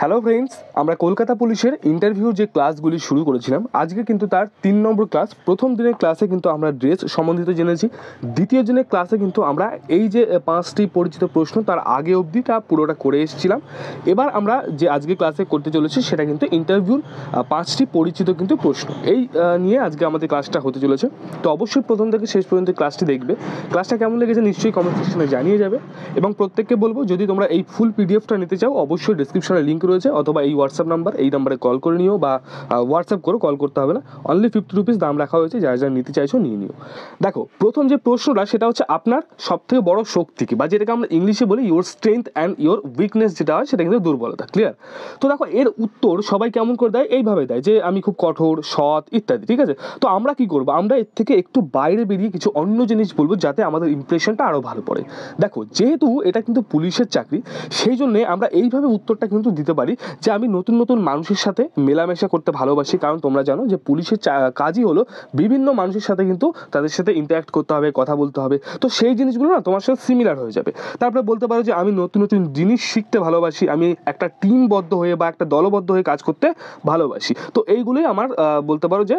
Hello friends, আমরা কলকাতা পুলিশের interview যে ক্লাসগুলি শুরু করেছিলাম আজকে কিন্তু তার 3 নম্বর ক্লাস। প্রথম দিনের ক্লাসে কিন্তু আমরা ড্রেস সম্বন্ধিত জেনেছি। দ্বিতীয় দিনের ক্লাসে কিন্তু আমরা এই যে 5টি পরিচিত প্রশ্ন তার আগে অবধিটা পুরোটা করে এসেছিলাম। এবার আমরা যে আজকে ক্লাসে করতে চলেছি সেটা কিন্তু ইন্টারভিউর 5টি পরিচিত কিন্তু প্রশ্ন এই নিয়ে আজকে আমাদের ক্লাসটা হতে চলেছে। তো অবশ্যই প্রথম থেকে শেষ পর্যন্ত ক্লাসটি দেখবে। ক্লাসটা কেমন লেগেছে নিশ্চয়ই কমেন্ট সেকশনে জানিয়ে যাবে এবং প্রত্যেককে বলবো যদি তোমরা এই ফুল পিডিএফটা নিতে চাও অবশ্যই ডেসক্রিপশনে লিঙ্ক রয়েছে, অথবা এই হোয়াটসঅ্যাপ নাম্বার, এই নাম্বারে কল করে নিও বা হোয়াটসঅ্যাপ করো, কল করতে হবে না। অনলি 50 রুপিস দাম রাখা হয়েছে, যারা যারা নিতে চাইছো নিয়ে নিও। দেখো প্রথম যে প্রশ্নটা সেটা হচ্ছে আপনার সবথেকে বড় শক্তি কি, বা যেটাকে আমরা ইংলিশে বলি your strength and your weakness, যেটা হয় সেটা কিন্তু দুর্বলতা। ক্লিয়ার? তো দেখো এর উত্তর সবাই কেমন করে দেয়, এইভাবে দেয় যে আমি খুব কঠোর, সৎ ইত্যাদি। ঠিক আছে, তো আমরা কি করবো, আমরা এর থেকে একটু বাইরে বেরিয়ে কিছু অন্য জিনিস বলবো যাতে আমাদের ইমপ্রেশনটা আরও ভালো পড়ে। দেখো যেহেতু এটা কিন্তু পুলিশের চাকরি, সেই জন্যে আমরা এইভাবে উত্তরটা কিন্তু দিতে পারি যে আমি নতুন নতুন মানুষের সাথে মেলামেশা করতে ভালোবাসি। কারণ তোমরা জানো যে পুলিশের কাজই হলো বিভিন্ন মানুষের সাথে কিন্তু তাদের সাথে ইন্টারাক্ট করতে হবে, কথা বলতে হবে। তো সেই জিনিসগুলো না তোমার সাথে সিমিলার হয়ে যাবে। তারপরে বলতে পারো যে আমি নতুন নতুন জিনিস শিখতে ভালোবাসি, আমি একটা টিমবদ্ধ হয়ে বা একটা দলবদ্ধ হয়ে কাজ করতে ভালোবাসি। তো এইগুলোই আমার বলতে পারো যে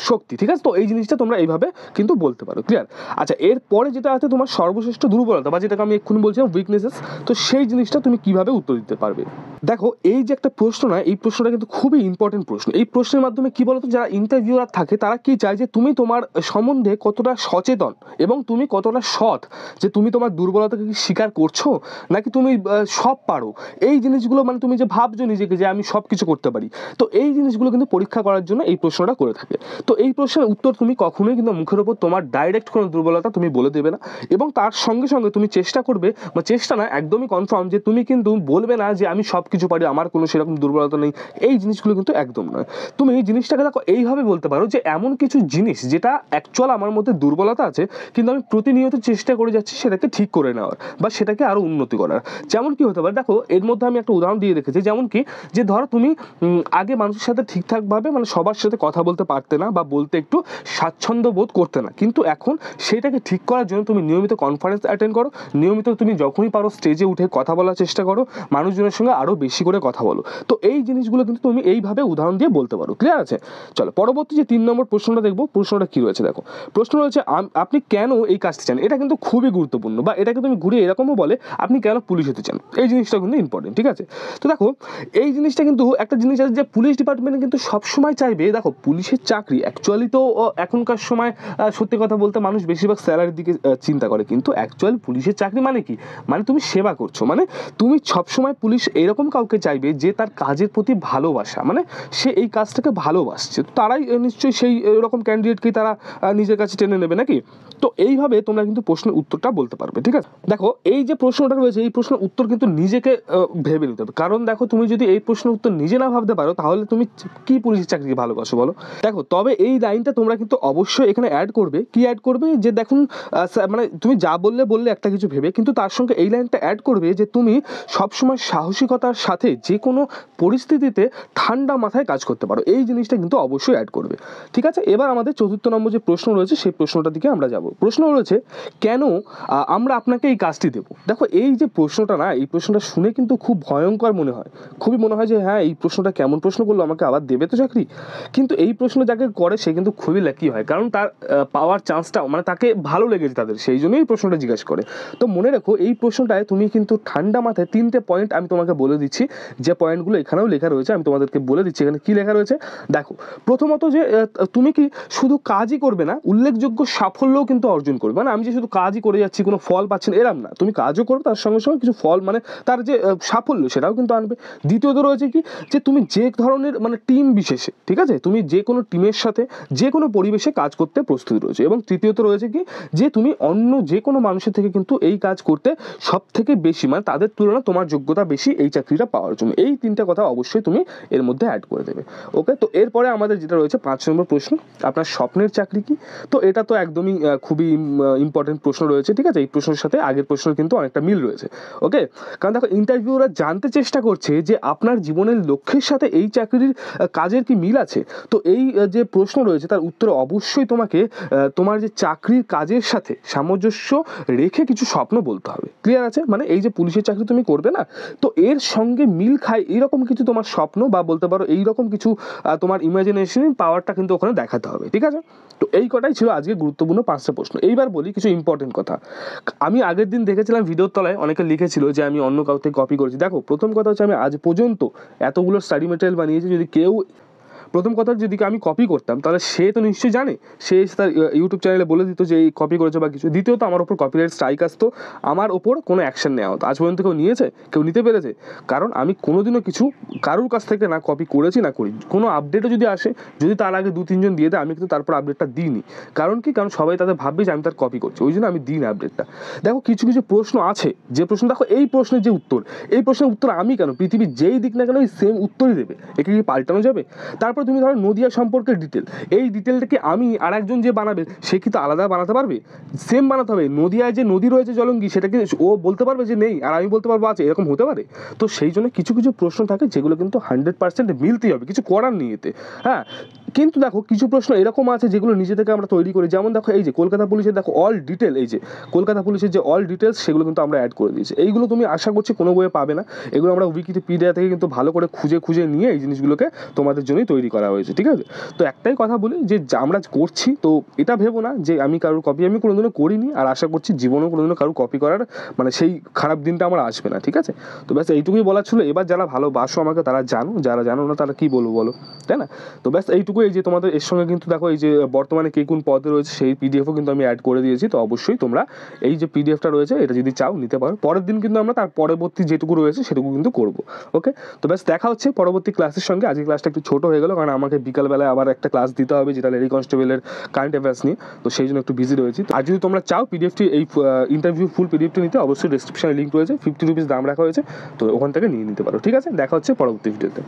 শক্তি। ঠিক আছে, তো এই জিনিসটা তোমরা এইভাবে কিন্তু বলতে পারো। ক্লিয়ার? আচ্ছা, এরপরে যেটা আছে তোমার সর্বশ্রেষ্ঠ দুর্বলতা, বা যেটাকে আমি এক্ষুনি বলছিলাম উইকনেসেস, তো সেই জিনিসটা তুমি কিভাবে উত্তর দিতে পারবে। দেখো এই যে একটা প্রশ্ন না, এই প্রশ্নটা কিন্তু খুবই ইম্পর্টেন্ট প্রশ্ন। এই প্রশ্নের মাধ্যমে কি বলতো, যারা ইন্টারভিউয়ার থাকে তারা কি চায় যে তুমি তোমার সম্বন্ধে কতটা সচেতন এবং তুমি কতটা সৎ, যে তুমি তোমার দুর্বলতাকে কি স্বীকার করছো নাকি তুমি সব পারো। এই জিনিসগুলো মানে তুমি যে ভাবছো নিজেকে যে আমি সব কিছু করতে পারি, তো এই জিনিসগুলো কিন্তু পরীক্ষা করার জন্য এই প্রশ্নটা করে থাকে। তো এই প্রশ্নের উত্তর তুমি কখনোই কিন্তু মুখের ওপর তোমার ডাইরেক্ট কোনো দুর্বলতা তুমি বলে দেবে না, এবং তার সঙ্গে সঙ্গে তুমি চেষ্টা করবে, বা চেষ্টা না একদমই কনফার্ম, যে তুমি কিন্তু বলবে না যে আমি সব কিছু পারি, আমার কোনো সেরকম দুর্বলতা নেই। এই জিনিসগুলো কিন্তু একদম নয়। তুমি এই জিনিসটাকে দেখো এইভাবে বলতে পারো যে এমন কিছু জিনিস যেটা অ্যাকচুয়াল আমার মধ্যে দুর্বলতা আছে, কিন্তু আমি প্রতিনিয়ত চেষ্টা করে যাচ্ছি সেটাকে ঠিক করে নেওয়ার বা সেটাকে আরও উন্নতি করার। যেমন কি হতে পারে, দেখো এর মধ্যে আমি একটা উদাহরণ দিয়ে রেখেছি। যেমন কি, যে ধরো তুমি আগে মানুষের সাথে ঠিকঠাকভাবে মানে সবার সাথে কথা বলতে পারতে না বা বলতে একটু স্বাচ্ছন্দ্য বোধ করতে না, কিন্তু এখন সেটাকে ঠিক করার জন্য তুমি নিয়মিত কনফারেন্স অ্যাটেন্ড করো, নিয়মিত তুমি যখনই পারো স্টেজে উঠে কথা বলার চেষ্টা করো, মানুষজনের সঙ্গে আরও বেশি করে কথা বলো। তো এই জিনিসগুলো কিন্তু তুমি এইভাবে উদাহরণ দিয়ে বলতে পারো। ক্লিয়ার আছে? চলো পরবর্তী যে 3 নম্বর প্রশ্নটা দেখবো, প্রশ্নটা কি রয়েছে দেখো। প্রশ্ন রয়েছে আপনি কেন এই কাজটি চান। এটা কিন্তু খুবই গুরুত্বপূর্ণ, বা এটাকে তুমি ঘুরিয়ে এরকমও বলে আপনি কেন পুলিশ হতে চান। এই জিনিসটা কিন্তু ইম্পর্টেন্ট। ঠিক আছে, তো দেখো এই জিনিসটা কিন্তু একটা জিনিস আছে যে পুলিশ ডিপার্টমেন্টে কিন্তু সবসময় চাইবে, দেখো পুলিশের চাকরি অ্যাকচুয়ালি তো এখনকার সময় সত্যি কথা বলতে মানুষ বেশিরভাগ স্যালারির দিকে চিন্তা করে, কিন্তু অ্যাকচুয়াল পুলিশের চাকরি মানে কি, মানে তুমি সেবা করছো, মানে তুমি সবসময় পুলিশ এরকম কাউকে চাইবে যে তার কাজের প্রতি ভালোবাসা, মানে সে এই কাজটাকে ভালোবাসছে, তো তারাই নিশ্চয়ই সেই এরকম ক্যান্ডিডেটকেই তারা নিজের কাছে টেনে নেবে নাকি। তো এইভাবে তোমরা কিন্তু প্রশ্নের উত্তরটা বলতে পারবে। ঠিক আছে, দেখো এই যে প্রশ্নটা রয়েছে এই প্রশ্নের উত্তর কিন্তু নিজেকে ভেবে নিতে হবে। কারণ দেখো তুমি যদি এই প্রশ্নের উত্তর নিজে না ভাবতে পারো তাহলে তুমি কি পুলিশের চাকরিকে ভালোবাসো বলো। দেখো তবে এই লাইনটা তোমরা কিন্তু অবশ্যই এখানে অ্যাড করবে। কি অ্যাড করবে, যে দেখুন মানে তুমি যা বললে একটা কিছু ভেবে, কিন্তু তার সঙ্গে এই লাইনটা অ্যাড করবে যে তুমি সবসময় সাহসিকতার সাথে যে কোনো পরিস্থিতিতে ঠান্ডা মাথায় কাজ করতে পারো। এই জিনিসটা কিন্তু অবশ্যই অ্যাড করবে। ঠিক আছে, এবার আমাদের 4র্থ নম্বর যে প্রশ্ন রয়েছে সেই প্রশ্নটার দিকে আমরা যাব। প্রশ্ন রয়েছে কেন আমরা আপনাকে এই কাজটি দেবো। দেখো এই যে প্রশ্নটা না, এই প্রশ্নটা শুনে কিন্তু খুব ভয়ঙ্কর মনে হয়, খুবই মনে হয় যে হ্যাঁ এই প্রশ্নটা কেমন প্রশ্ন করলো, আমাকে আবার দেবে তো চাকরি। কিন্তু এই প্রশ্ন যাকে করে সে কিন্তু খুবই লাকি হয়, কারণ তার পাওয়ার চান্সটা মানে তাকে ভালো লেগেছে তাদের, সেই জন্যই এই প্রশ্নটা জিজ্ঞাসা করে। তো মনে রেখো এই প্রশ্নটায় তুমি কিন্তু ঠান্ডা মাথায় 3টে পয়েন্ট আমি তোমাকে বলে দিচ্ছি, যে পয়েন্টগুলো এখানেও লেখা রয়েছে আমি তোমাদেরকে বলে দিচ্ছি এখানে কি লেখা রয়েছে। দেখো প্রথমত যে তুমি কি শুধু কাজই করবে না, উল্লেখযোগ্য সাফল্যও কিন্তু অর্জন করবে। মানে আমি যে শুধু কাজই করে যাচ্ছি কোনো ফল পাচ্ছি না এরম না, তুমি কাজও করবে তার সঙ্গে সঙ্গে কিছু ফল মানে তার যে সাফল্য সেটাও কিন্তু আনবে। দ্বিতীয়ত রয়েছে কি, যে তুমি যে ধরনের মানে টিম বিশেষে, ঠিক আছে, তুমি যে কোনো টিমের সাথে যে কোনো পরিবেশে কাজ করতে প্রস্তুত রয়েছে। এবং তৃতীয়ত রয়েছে কি, যে তুমি অন্য যে কোনো মানুষের থেকে কিন্তু এই কাজ করতে সব থেকে বেশি মানে তাদের তুলনায় তোমার যোগ্যতা বেশি এই চাকরিটা পাওয়ার জন্য। এই 3টে কথা অবশ্যই তুমি এর মধ্যে অ্যাড করে দেবে। ওকে, তো এরপরে আমাদের যেটা রয়েছে 5 নম্বর প্রশ্ন, আপনার স্বপ্নের চাকরি কি। তো এটা তো একদমই খুবই ইম্পর্টেন্ট প্রশ্ন রয়েছে। ঠিক আছে, এই প্রশ্নের সাথে আগের প্রশ্নের কিন্তু অনেকটা মিল রয়েছে। ওকে, কারণ দেখো ইন্টারভিউরা জানতে চেষ্টা করছে যে আপনার জীবনের লক্ষ্যের সাথে এই চাকরির কাজের কি মিল আছে। তো এই যে প্রশ্ন রয়েছে তার উত্তরে অবশ্যই তোমাকে তোমার যে চাকরির কাজের সাথে সামঞ্জস্য রেখে কিছু স্বপ্ন বলতে হবে। ক্লিয়ার আছে? মানে এই যে পুলিশের চাকরি তুমি করবে না, তো এর সঙ্গে সঙ্গে মিল খায় এইরকম কিছু তোমার স্বপ্ন বা বলতে পারো এইরকম কিছু তোমার ইমাজিনেশন পাওয়ারটা কিন্তু ওখানে দেখাতে হবে, ঠিক আছে? তো এই কটাই ছিল আজকে গুরুত্বপূর্ণ 5টা প্রশ্ন। এইবার বলি কিছু ইম্পর্টেন্ট কথা। আমি আগের দিন দেখেছিলাম ভিডিওর তলায় অনেকে লিখেছিল যে আমি অন্য কাউ থেকে কপি করেছি। দেখো, প্রথম কথা হচ্ছে আমি আজ পর্যন্ত এতগুলো স্টাডি মেটেরিয়াল বানিয়েছি, যদি কেউ প্রথম কথা যদি আমি কপি করতাম তাহলে সে তো নিশ্চয়ই জানে, সে তার ইউটিউব চ্যানেলে বলে দিত যে এই কপি করেছে বা কিছু। দ্বিতীয়ত আমার ওপর কপিরাইট স্ট্রাইক আসতো, আমার ওপর কোনো অ্যাকশন নেওয়া হতো। আজ পর্যন্ত কেউ নিয়েছে? কেউ নিতে পেরেছে? কারণ আমি কোনোদিনও কিছু কারোর কাছ থেকে না কপি করেছি না করি। কোনো আপডেটও যদি আসে, যদি তার আগে 2-3 জন দিয়ে দেয়, আমি কিন্তু তারপর আপডেটটা দিইনি। কারণ কি? কারণ সবাই তাদের ভাববে যে আমি তার কপি করছি, ওই জন্য আমি দিই না আপডেটটা। দেখো, কিছু কিছু প্রশ্ন আছে যে প্রশ্ন, দেখো এই প্রশ্নের যে উত্তর, এই প্রশ্নের উত্তর আমি কেন, পৃথিবীর যেই দিক না কেন ওই সেম উত্তরই দেবে, একে কি পাল্টানো যাবে? তারপর তুমি ধরো নদিয়া সম্পর্কে ডিটেল, এই ডিটেলটাকে আমি আর একজন যে বানাবে সে কি তো আলাদা বানাতে পারবে? সেম বানাতে হবে। নদিয়ায় যে নদী রয়েছে জলঙ্গি, সেটাকে ও বলতে পারবে যে নেই আর আমি বলতে পারবো আছে? এরকম হতে পারে? তো সেই জন্য কিছু কিছু প্রশ্ন থাকে যেগুলো কিন্তু 100% মিলতেই হবে, কিছু করার নেই এতে। হ্যাঁ, কিন্তু দেখো কিছু প্রশ্ন এরকম আছে যেগুলো নিজে থেকে আমরা তৈরি করি। যেমন দেখো এই যে কলকাতা পুলিশের দেখো অল ডিটেল, এই যে কলকাতা পুলিশের যে অল ডিটেলস, সেগুলো কিন্তু আমরা অ্যাড করে দিয়েছি। এইগুলো তুমি আশা করছি কোনো বইয়ে পাবে না, এগুলো আমরা উইকিপিডিয়া থেকে কিন্তু ভালো করে খুঁজে খুঁজে নিয়ে এই জিনিসগুলোকে তোমাদের জন্যই তৈরি করা হয়েছে, ঠিক আছে? তো একটাই কথা বলি যে আমরা করছি, তো এটা ভেবো না যে আমি কারোর কপি আমি কোনোদিনও করিনি, আর আশা করছি জীবনেও কোনোদিনও কারোর কপি করার মানে সেই খারাপ দিনটা আমার আসবে না, ঠিক আছে? তো ব্যাস এইটুকুই বলার ছিল। এবার যারা ভালোবাসো আমাকে তারা জানো, যারা জানো না তারা কি বলবো বলো, তাই না? তো ব্যাস এইটুকুই। এই যে তোমাদের এর সঙ্গে কিন্তু দেখো এই যে বর্তমানে কে কোন পদে রয়েছে সেই পিডিএফও কিন্তু আমি অ্যাড করে দিয়েছি। তো অবশ্যই তোমরা এই যে পিডিএফটা রয়েছে এটা যদি চাও নিতে পারো। পরের দিন কিন্তু আমরা তার পরবর্তী যেটুকু রয়েছে সেটুকু কিন্তু করবো। ওকে, তো ব্যাস দেখা হচ্ছে পরবর্তী ক্লাসের সঙ্গে। আজকে ক্লাসটা একটু ছোট হয়ে গেল কারণ আমাকে বিকালবেলায় আবার একটা ক্লাস দিতে হবে যেটা লেডি কনস্টেবলের কারেন্ট অ্যাফেয়ার্স নিয়ে, তো সেই জন্য একটু বিজি রয়েছি। আর যদি তোমরা চাও পিডিএফটি এই ইন্টারভিউ ফুল পিডিএফটি নিতে, অবশ্যই ডেসক্রিপশনে লিঙ্ক রয়েছে, 50 রুপিস দাম রাখা হয়েছে, তো ওখান থেকে নিয়ে নিতে পারো। ঠিক আছে, দেখা হচ্ছে পরবর্তী ভিডিওতে।